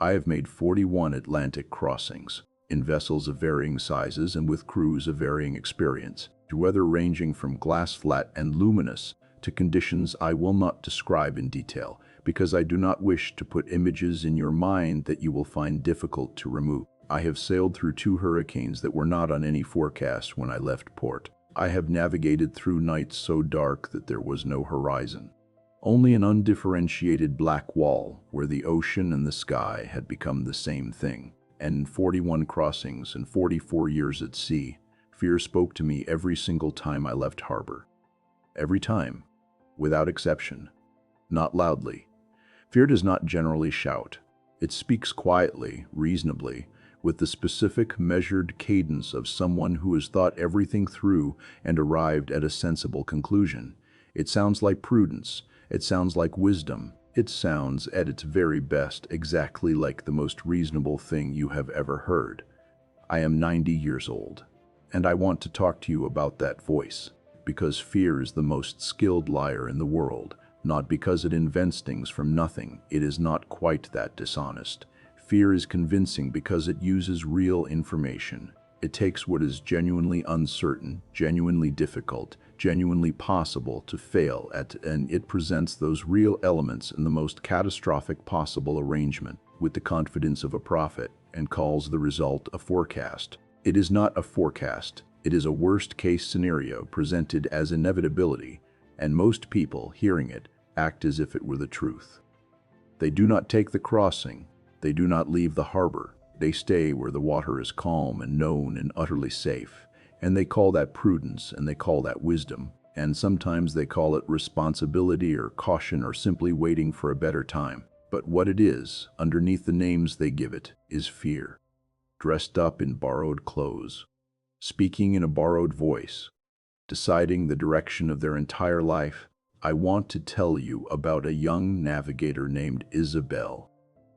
I have made 41 Atlantic crossings, in vessels of varying sizes and with crews of varying experience, to weather ranging from glass flat and luminous to conditions I will not describe in detail, because I do not wish to put images in your mind that you will find difficult to remove. I have sailed through 2 hurricanes that were not on any forecast when I left port. I have navigated through nights so dark that there was no horizon, only an undifferentiated black wall where the ocean and the sky had become the same thing. And in 41 crossings and 44 years at sea, fear spoke to me every single time I left harbor. Every time, without exception, not loudly. Fear does not generally shout. It speaks quietly, reasonably, with the specific, measured cadence of someone who has thought everything through and arrived at a sensible conclusion. It sounds like prudence. It sounds like wisdom. It sounds, at its very best, exactly like the most reasonable thing you have ever heard. I am 90 years old, and I want to talk to you about that voice, because fear is the most skilled liar in the world, not because it invents things from nothing. It is not quite that dishonest. Fear is convincing because it uses real information. It takes what is genuinely uncertain, genuinely difficult, genuinely possible to fail at, and it presents those real elements in the most catastrophic possible arrangement with the confidence of a prophet and calls the result a forecast. It is not a forecast. It is a worst-case scenario presented as inevitability, and most people, hearing it, act as if it were the truth. They do not take the crossing. They do not leave the harbor. They stay where the water is calm and known and utterly safe. And they call that prudence, and they call that wisdom. And sometimes they call it responsibility or caution or simply waiting for a better time. But what it is, underneath the names they give it, is fear. Dressed up in borrowed clothes, speaking in a borrowed voice, deciding the direction of their entire life. I want to tell you about a young navigator named Isabelle.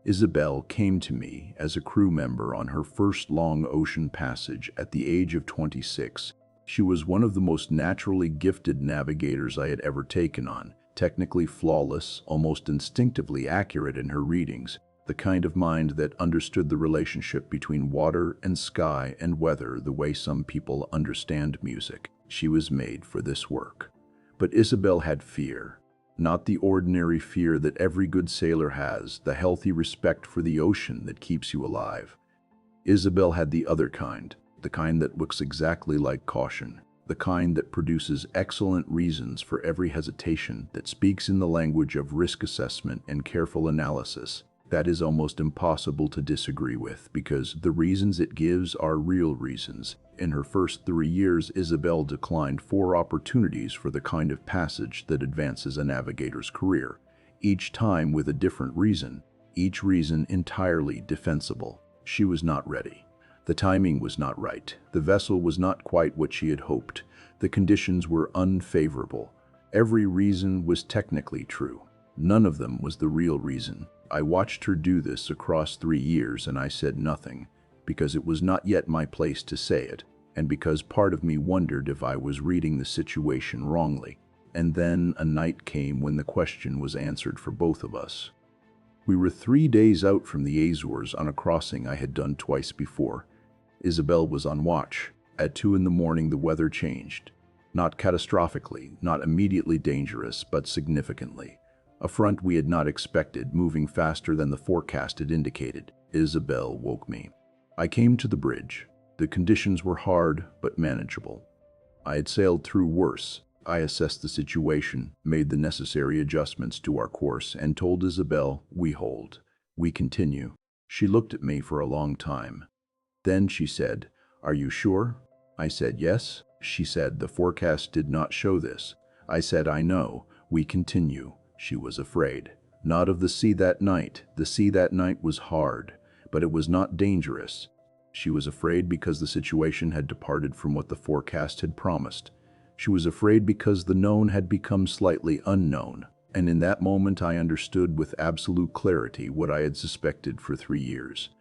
Isabelle came to me as a crew member on her first long ocean passage at the age of 26. She was one of the most naturally gifted navigators I had ever taken on, technically flawless, almost instinctively accurate in her readings, the kind of mind that understood the relationship between water and sky and weather the way some people understand music. She was made for this work. But Isabelle had fear. Not the ordinary fear that every good sailor has, the healthy respect for the ocean that keeps you alive. Isabelle had the other kind, the kind that looks exactly like caution, the kind that produces excellent reasons for every hesitation, that speaks in the language of risk assessment and careful analysis. That is almost impossible to disagree with, because the reasons it gives are real reasons. In her first 3 years, Isabelle declined 4 opportunities for the kind of passage that advances a navigator's career, each time with a different reason, each reason entirely defensible. She was not ready. The timing was not right. The vessel was not quite what she had hoped. The conditions were unfavorable. Every reason was technically true. None of them was the real reason. I watched her do this across 3 years, and I said nothing, because it was not yet my place to say it, and because part of me wondered if I was reading the situation wrongly. And then a night came when the question was answered for both of us. We were 3 days out from the Azores on a crossing I had done twice before. Isabelle was on watch. At 2 in the morning the weather changed. Not catastrophically, not immediately dangerous, but significantly. A front we had not expected, moving faster than the forecast had indicated. Isabelle woke me. I came to the bridge. The conditions were hard, but manageable. I had sailed through worse. I assessed the situation, made the necessary adjustments to our course, and told Isabelle, "We hold. We continue." She looked at me for a long time. Then she said, "Are you sure?" I said, "Yes." She said, "The forecast did not show this." I said, "I know. We continue." She was afraid. Not of the sea that night. The sea that night was hard, but it was not dangerous. She was afraid because the situation had departed from what the forecast had promised. She was afraid because the known had become slightly unknown. And in that moment I understood with absolute clarity what I had suspected for 3 years.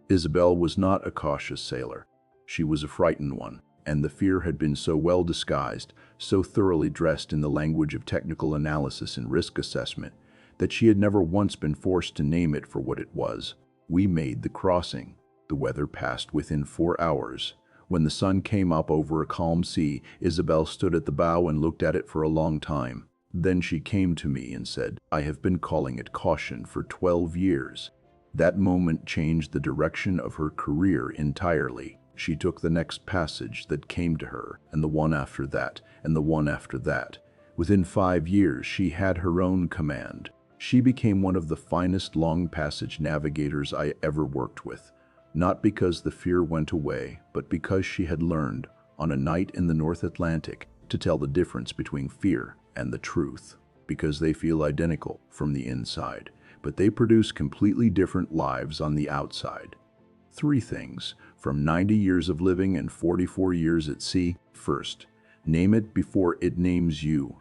Isabelle was not a cautious sailor. She was a frightened one. And the fear had been so well disguised, so thoroughly dressed in the language of technical analysis and risk assessment, that she had never once been forced to name it for what it was. We made the crossing. The weather passed within 4 hours. When the sun came up over a calm sea, Isabelle stood at the bow and looked at it for a long time. Then she came to me and said, "I have been calling it caution for 12 years. That moment changed the direction of her career entirely. She took the next passage that came to her, and the one after that, and the one after that. Within 5 years, she had her own command. She became one of the finest long passage navigators I ever worked with. Not because the fear went away, but because she had learned, on a night in the North Atlantic, to tell the difference between fear and the truth. Because they feel identical from the inside, but they produce completely different lives on the outside. 3 things from 90 years of living and 44 years at sea. First, name it before it names you.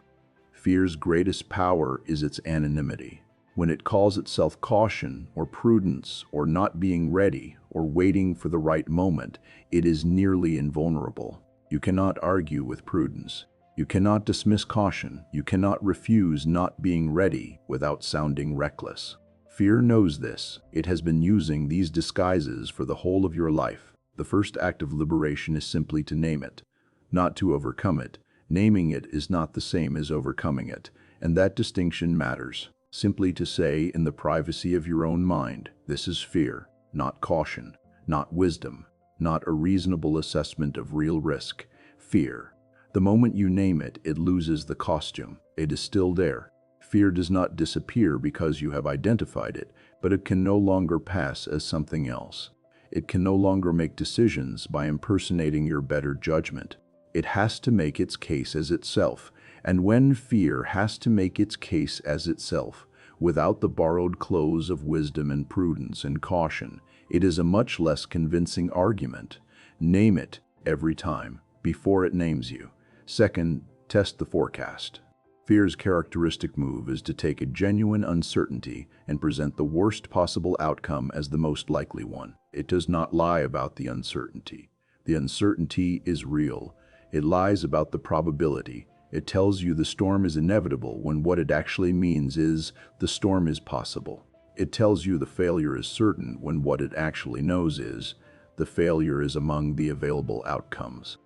Fear's greatest power is its anonymity. When it calls itself caution or prudence or not being ready or waiting for the right moment, it is nearly invulnerable. You cannot argue with prudence. You cannot dismiss caution. You cannot refuse not being ready without sounding reckless. Fear knows this. It has been using these disguises for the whole of your life. The first act of liberation is simply to name it, not to overcome it. Naming it is not the same as overcoming it, and that distinction matters. Simply to say in the privacy of your own mind, this is fear, not caution, not wisdom, not a reasonable assessment of real risk. Fear. The moment you name it, it loses the costume. It is still there. Fear does not disappear because you have identified it, but it can no longer pass as something else. It can no longer make decisions by impersonating your better judgment. It has to make its case as itself, and when fear has to make its case as itself, without the borrowed clothes of wisdom and prudence and caution, it is a much less convincing argument. Name it every time, before it names you. Second, test the forecast. Fear's characteristic move is to take a genuine uncertainty and present the worst possible outcome as the most likely one. It does not lie about the uncertainty. The uncertainty is real. It lies about the probability. It tells you the storm is inevitable when what it actually means is the storm is possible. It tells you the failure is certain when what it actually knows is the failure is among the available outcomes.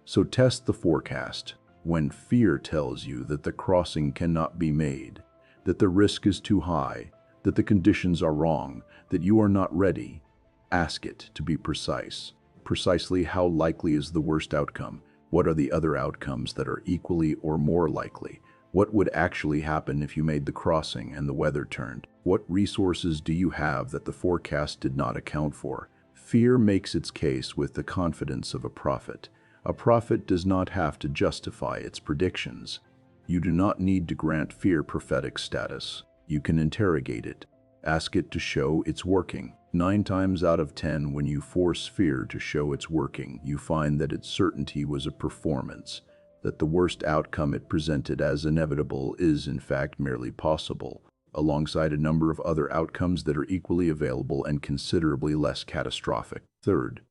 So test the forecast. When fear tells you that the crossing cannot be made, that the risk is too high, that the conditions are wrong, that you are not ready, ask it to be precise. Precisely how likely is the worst outcome? What are the other outcomes that are equally or more likely? What would actually happen if you made the crossing and the weather turned? What resources do you have that the forecast did not account for? Fear makes its case with the confidence of a prophet. A prophet does not have to justify its predictions. You do not need to grant fear prophetic status. You can interrogate it. Ask it to show it's working. 9 times out of 10, when you force fear to show it's working, you find that its certainty was a performance, that the worst outcome it presented as inevitable is in fact merely possible, alongside a number of other outcomes that are equally available and considerably less catastrophic. Third,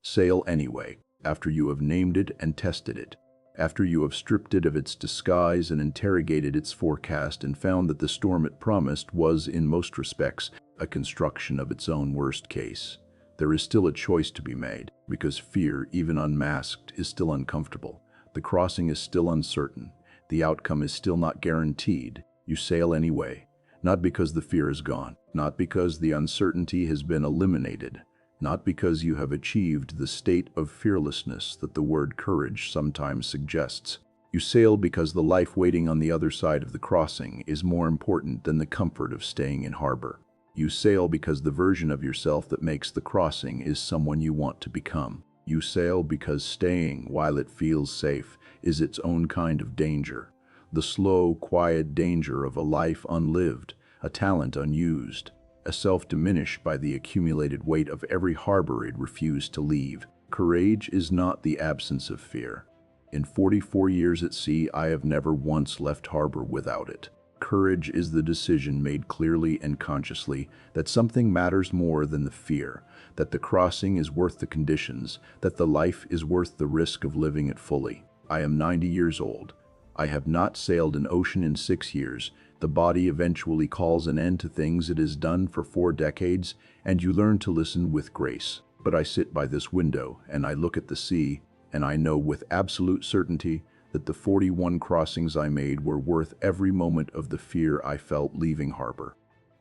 sail anyway, after you have named it and tested it. After you have stripped it of its disguise and interrogated its forecast and found that the storm it promised was, in most respects, a construction of its own worst case, there is still a choice to be made, because fear, even unmasked, is still uncomfortable. The crossing is still uncertain. The outcome is still not guaranteed. You sail anyway, not because the fear is gone, not because the uncertainty has been eliminated, not because you have achieved the state of fearlessness that the word courage sometimes suggests. You sail because the life waiting on the other side of the crossing is more important than the comfort of staying in harbor. You sail because the version of yourself that makes the crossing is someone you want to become. You sail because staying while it feels safe is its own kind of danger. The slow, quiet danger of a life unlived, a talent unused, a self diminished by the accumulated weight of every harbor it refused to leave. Courage is not the absence of fear. In 44 years at sea, I have never once left harbor without it. Courage is the decision made clearly and consciously that something matters more than the fear, that the crossing is worth the conditions, that the life is worth the risk of living it fully. I am 90 years old. I have not sailed an ocean in 6 years. The body eventually calls an end to things it has done for 4 decades, and you learn to listen with grace. But I sit by this window, and I look at the sea, and I know with absolute certainty that the 41 crossings I made were worth every moment of the fear I felt leaving harbor.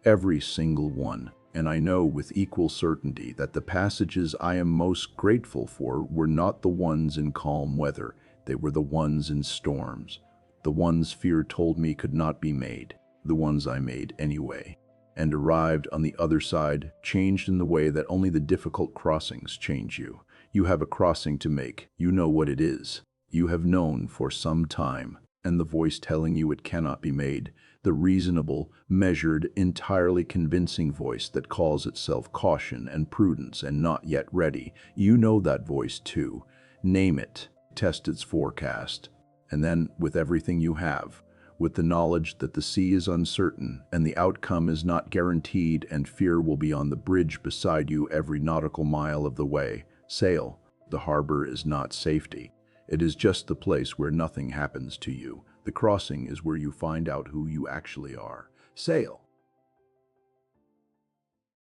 Every single one. And I know with equal certainty that the passages I am most grateful for were not the ones in calm weather. They were the ones in storms. The ones fear told me could not be made. The ones I made anyway. And arrived on the other side, changed in the way that only the difficult crossings change you. You have a crossing to make. You know what it is. You have known for some time. And the voice telling you it cannot be made. The reasonable, measured, entirely convincing voice that calls itself caution and prudence and not yet ready. You know that voice too. Name it. Test its forecast. And then, with everything you have, with the knowledge that the sea is uncertain and the outcome is not guaranteed and fear will be on the bridge beside you every nautical mile of the way, sail. The harbor is not safety. It is just the place where nothing happens to you. The crossing is where you find out who you actually are. Sail.